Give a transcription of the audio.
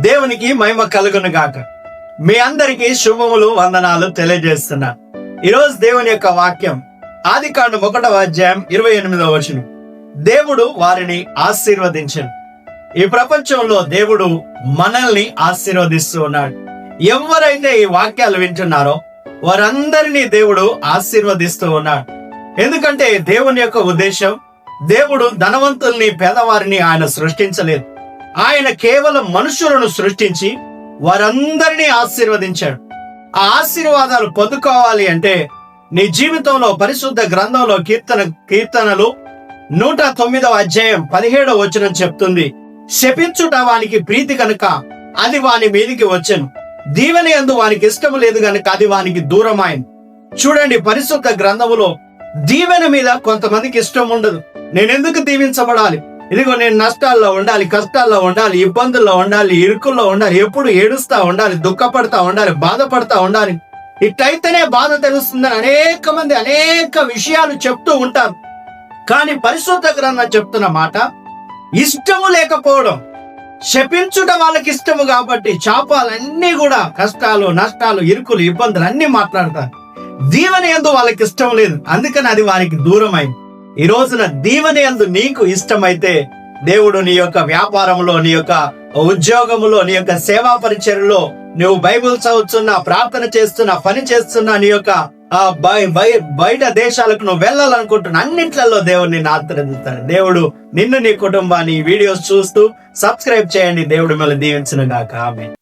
దేవునికి మహిమ కలుగును గాక. మీ అందరికీ శుభములు, వందనాలు తెలియజేస్తున్నా. ఈరోజు దేవుని యొక్క వాక్యం ఆదికాండం 1:28 దేవుడు వారిని ఆశీర్వదించను. ఈ ప్రపంచంలో దేవుడు మనల్ని ఆశీర్వదిస్తూ ఉన్నాడు. ఎవరైతే ఈ వాక్యాలు వింటున్నారో వారందరినీ దేవుడు ఆశీర్వదిస్తూ ఉన్నాడు. ఎందుకంటే దేవుని యొక్క ఉద్దేశం, దేవుడు ధనవంతుల్ని, పేదవారిని ఆయన సృష్టించలేదు. ఆయన కేవలం మనుషులను సృష్టించి వారందరినీ ఆశీర్వదించాడు. ఆ ఆశీర్వాదాలు పొందుకోవాలి అంటే నీ జీవితంలో పరిశుద్ధ గ్రంథంలో కీర్తనలు 109:17 చెప్తుంది, శపించుట వానికి ప్రీతి కనుక అది వాని మీదికి వచ్చెను, దీవెన యందు వానికి ఇష్టం లేదు గనుక అది వానికి దూరమైంది. చూడండి, పరిశుద్ధ గ్రంథములో దీవెన మీద కొంతమందికి ఇష్టం ఉండదు. నేనెందుకు దీవించబడాలి? ఇదిగో నేను నష్టాల్లో ఉండాలి, కష్టాల్లో ఉండాలి, ఇబ్బందుల్లో ఉండాలి, ఇరుకుల్లో ఉండాలి, ఎప్పుడు ఏడుస్తా ఉండాలి, దుఃఖపడతా ఉండాలి, బాధపడతా ఉండాలి. ఇట్లయితేనే బాధ తెలుస్తుందని అనేక మంది అనేక విషయాలు చెప్తూ ఉంటారు. కానీ పరిశుద్ధ గ్రంథం చెప్తున్న మాట, ఇష్టము లేకపోవడం. శపించుట వాళ్ళకి ఇష్టము కాబట్టి శాపాలన్నీ కూడా కష్టాలు, నష్టాలు, ఇరుకులు, ఇబ్బందులు అన్ని మాట్లాడతారు. దీవెన యందు వాళ్ళకి ఇష్టం లేదు, అందుకని అది వారికి దూరమైంది. ఈ రోజున దీవెన యందు నీకు ఇష్టమైతే దేవుడు నీ యొక్క వ్యాపారంలో, నీ యొక్క ఉద్యోగంలో, నీ యొక్క సేవా పరిచర్యలో, నువ్వు బైబిల్ చదువుతున్నా, ప్రార్థన చేస్తున్నా, పని చేస్తున్నా, నీ యొక్క బయట దేశాలకు నువ్వు వెళ్ళాలనుకుంటున్నా, అన్నిట్లలో దేవుడు నిన్ను ఆశీర్వదిస్తాడు. దేవుడు నిన్ను, నీ కుటుంబాన్ని వీడియోస్ చూస్తూ సబ్స్క్రైబ్ చేయండి. దేవుడు మిమ్మల్ని దీవించును గాక. ఆమేన్.